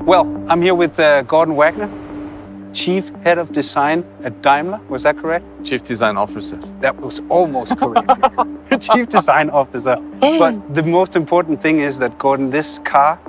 Well, I'm here with Gordon Wagner, Chief Head of Design at Daimler. Was that correct? Chief Design Officer. That was almost correct. Chief Design Officer. But the most important thing is that, Gordon, this car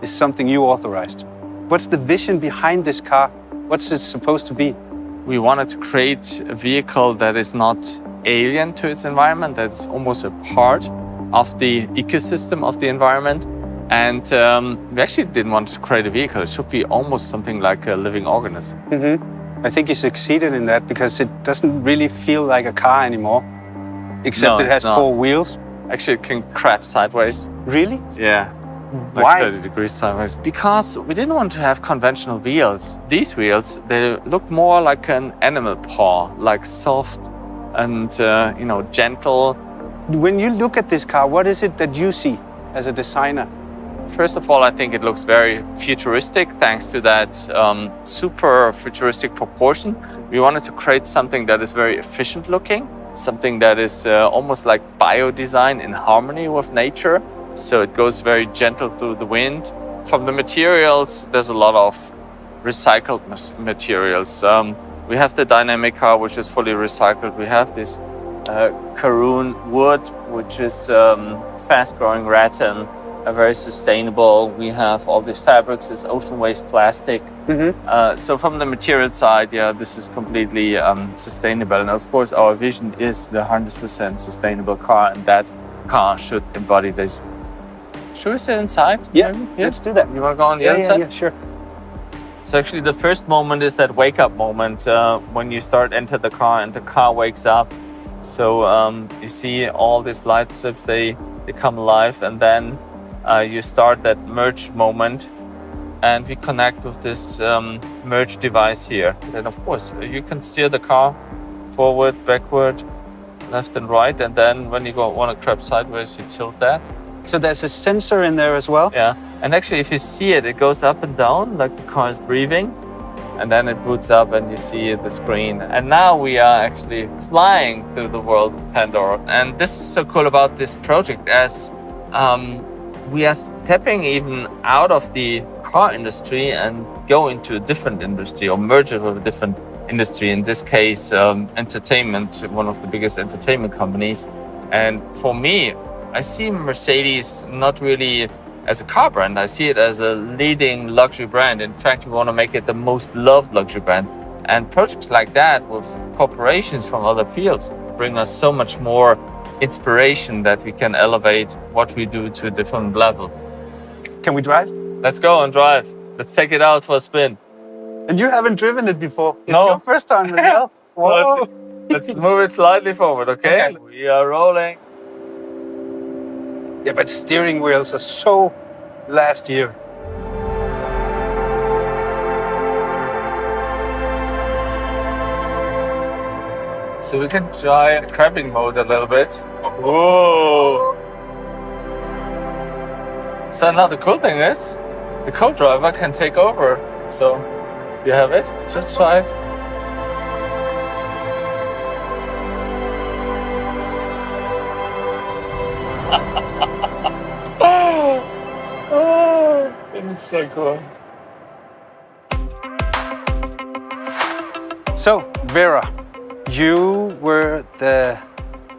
is something you authorized. What's the vision behind this car? What's it supposed to be? We wanted to create a vehicle that is not alien to its environment, that's almost a part of the ecosystem of the environment. And we actually didn't want to create a vehicle. It should be almost something like a living organism. Mm-hmm. I think you succeeded in that because it doesn't really feel like a car anymore, except it has four wheels. Actually, it can crab sideways. Really? Yeah. Like Why? 30 degrees sideways. Because we didn't want to have conventional wheels. These wheels, they look more like an animal paw, like soft and gentle. When you look at this car, what is it that you see as a designer? First of all, I think it looks very futuristic thanks to that super futuristic proportion. We wanted to create something that is very efficient looking, something that is almost like bio-design in harmony with nature. So it goes very gentle through the wind. From the materials, there's a lot of recycled materials. We have the dynamic car, which is fully recycled. We have this Karoon wood, which is fast-growing rattan, very sustainable. We have all these fabrics, this ocean waste plastic. Mm-hmm. So from the material side, yeah, this is completely sustainable. And of course, our vision is the 100% sustainable car, and that car should embody this. Should we sit inside? Yeah, let's do that. You want to go on the other side? Yeah, sure. So actually the first moment is that wake-up moment when you enter the car and the car wakes up. So you see all these light strips, they come alive, and then you start that merge moment, and we connect with this merge device here. And of course, you can steer the car forward, backward, left and right, and then when you want to crab sideways, you tilt that. So there's a sensor in there as well? Yeah, and actually if you see it, it goes up and down like the car is breathing, and then it boots up and you see the screen. And now we are actually flying through the world of Pandora. And this is so cool about this project, as we are stepping even out of the car industry and go into a different industry or merge it with a different industry. In this case, entertainment, one of the biggest entertainment companies. And for me, I see Mercedes not really as a car brand. I see it as a leading luxury brand. In fact, we want to make it the most loved luxury brand. And projects like that with corporations from other fields bring us so much more inspiration that we can elevate what we do to a different level. Can we drive? Let's go and drive. Let's take it out for a spin. And you haven't driven it before. It's No. your first time as well. Whoa. So let's move it slightly forward, okay? We are rolling. Yeah, but steering wheels are so last year. So we can try crabbing mode a little bit. Whoa! So now the cool thing is, the co-driver can take over. So you have it, just try it. Oh, this is so cool. So, Vera, you were the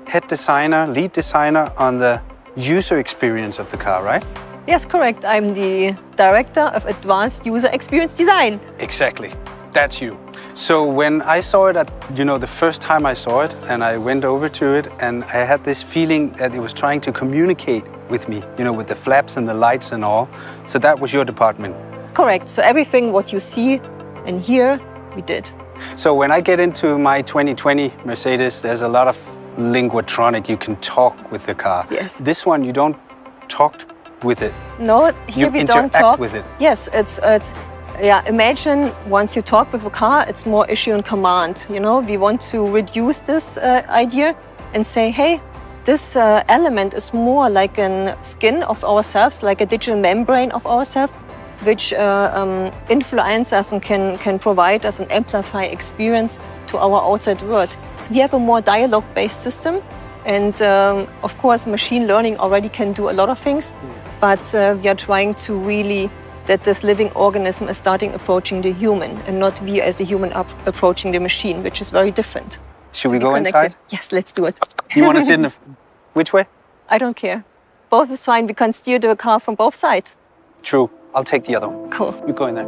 head designer, lead designer on the user experience of the car, right? Yes, correct. I'm the Director of Advanced User Experience Design. Exactly. That's you. So when I saw it the first time I saw it, and I went over to it, and I had this feeling that it was trying to communicate with me, with the flaps and the lights and all. So that was your department. Correct. So everything what you see and hear, we did. So when I get into my 2020 Mercedes, there's a lot of linguatronic. You can talk with the car. Yes. This one, you don't talk with it. No, here we don't talk with it. Yes, it's imagine once you talk with a car, it's more issue and command. We want to reduce this idea and say, hey, this element is more like a skin of ourselves, like a digital membrane of ourselves, which influence us and can provide us an amplify experience to our outside world. We have a more dialogue-based system, and of course, machine learning already can do a lot of things, but we are trying to really that this living organism is starting approaching the human and not we as a human approaching the machine, which is very different. Should we Be go connected. inside? Yes, let's do it. You want to sit in the... Which way? I don't care. Both is fine. We can steer the car from both sides. True. I'll take the other one. Cool. You go in there.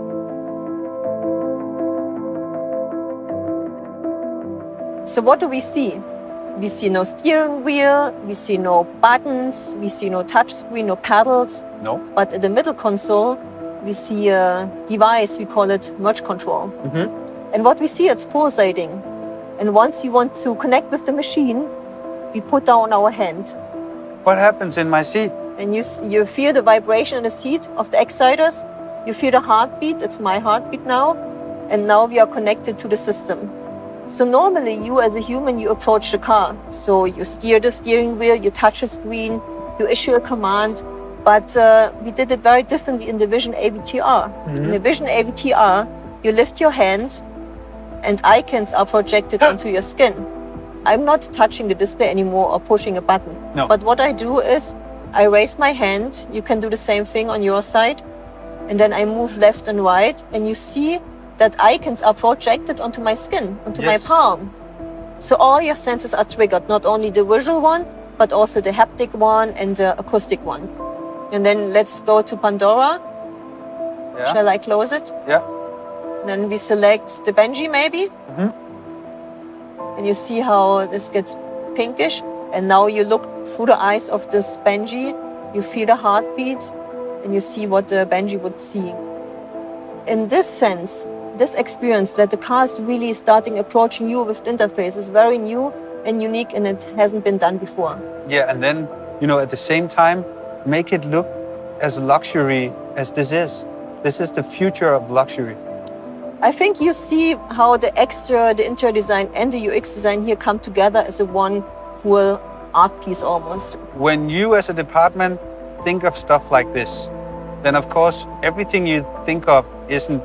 So what do we see? We see no steering wheel, we see no buttons, we see no touch screen, no pedals. No. But at the middle console, we see a device, we call it merge control. And what we see, it's pulsating. And once you want to connect with the machine, we put down our hand. What happens in my seat? And you feel the vibration in the seat of the exciters. You feel the heartbeat, it's my heartbeat now. And now we are connected to the system. So normally you as a human, you approach the car. So you steer the steering wheel, you touch a screen, you issue a command. But we did it very differently in the Vision AVTR. In the Vision AVTR, you lift your hand and icons are projected onto your skin. I'm not touching the display anymore or pushing a button. No. But what I do is I raise my hand. You can do the same thing on your side. And then I move left and right and you see that icons are projected onto my skin, onto my palm. So all your senses are triggered, not only the visual one, but also the haptic one and the acoustic one. And then let's go to Pandora. Yeah. Shall I close it? Yeah. Then we select the Benji maybe. And you see how this gets pinkish. And now you look through the eyes of this Benji, you feel the heartbeat, and you see what the Benji would see. In this sense, this experience that the car is really starting approaching you with the interface is very new and unique, and it hasn't been done before. Yeah, and then, you know, at the same time, make it look as luxury as this is. This is the future of luxury. I think you see how the exterior, the interior design, and the UX design here come together as a one whole art piece almost. When you as a department think of stuff like this, then of course everything you think of isn't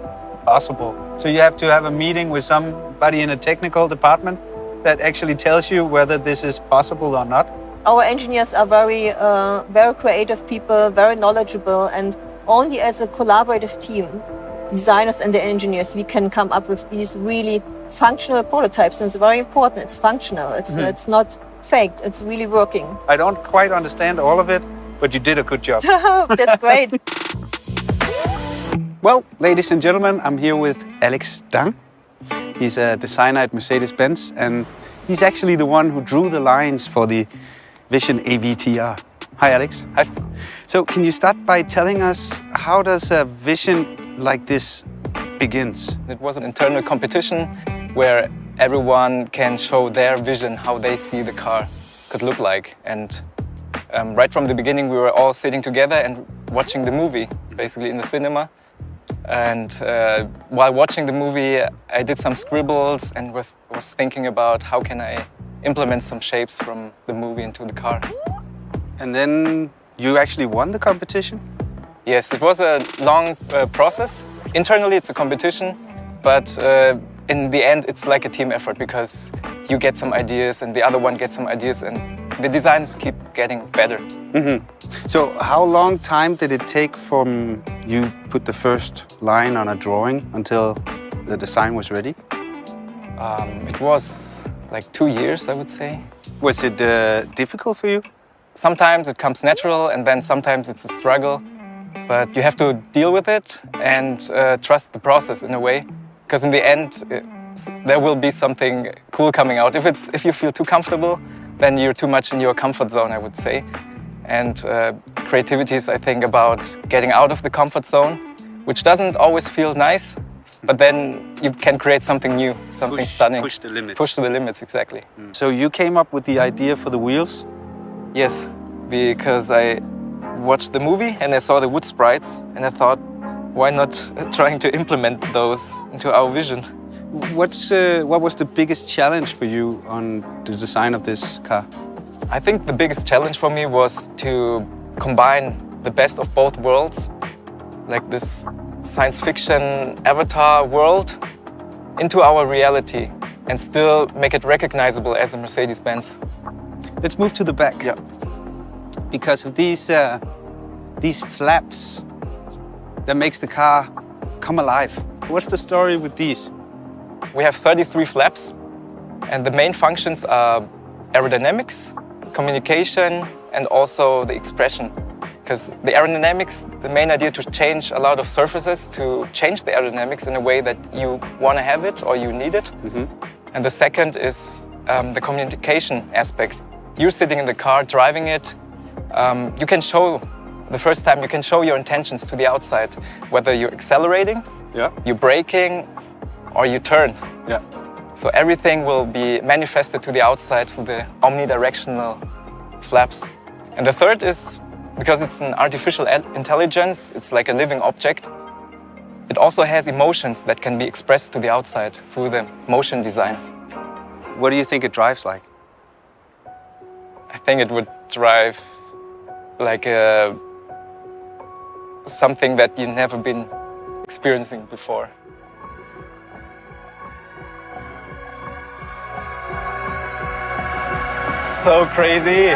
possible. So you have to have a meeting with somebody in a technical department that actually tells you whether this is possible or not. Our engineers are very creative people, very knowledgeable, and only as a collaborative team, designers and the engineers, we can come up with these really functional prototypes. And it's very important. It's functional. It's not faked. It's really working. I don't quite understand all of it, but you did a good job. That's great. Well, ladies and gentlemen, I'm here with Alex Dang. He's a designer at Mercedes-Benz, and he's actually the one who drew the lines for the Vision AVTR. Hi, Alex. Hi. So can you start by telling us how does a vision like this begins? It was an internal competition where everyone can show their vision, how they see the car could look like. And right from the beginning, we were all sitting together and watching the movie, basically in the cinema. And while watching the movie, I did some scribbles and was thinking about how can I implement some shapes from the movie into the car. And then you actually won the competition? Yes, it was a long process. Internally, it's a competition, but in the end, it's like a team effort because you get some ideas and the other one gets some ideas and the designs keep getting better. So how long time did it take from you put the first line on a drawing until the design was ready? It was like 2 years, I would say. Was it difficult for you? Sometimes it comes natural and then sometimes it's a struggle. But you have to deal with it and trust the process in a way. Because in the end, there will be something cool coming out. If you feel too comfortable, then you're too much in your comfort zone, I would say. And creativity is, I think, about getting out of the comfort zone, which doesn't always feel nice, but then you can create something new, something stunning. Push the limits. Push the limits, exactly. So you came up with the idea for the wheels? Yes, because I watched the movie and I saw the wood sprites and I thought, why not trying to implement those into our vision? What was the biggest challenge for you on the design of this car? I think the biggest challenge for me was to combine the best of both worlds, like this science fiction avatar world, into our reality and still make it recognizable as a Mercedes-Benz. Let's move to the back. Yeah. Because of these flaps, that makes the car come alive. What's the story with these? We have 33 flaps, and the main functions are aerodynamics, communication, and also the expression. Because the aerodynamics, the main idea to change a lot of surfaces, to change the aerodynamics in a way that you want to have it or you need it. And the second is the communication aspect. You're sitting in the car, driving it. You can show, the first time, you can show your intentions to the outside, whether you're accelerating, you're braking, or you turn. So everything will be manifested to the outside through the omnidirectional flaps. And the third is, because it's an artificial intelligence, it's like a living object. It also has emotions that can be expressed to the outside through the motion design. What do you think it drives like? I think it would drive like something that you've never been experiencing before. So crazy!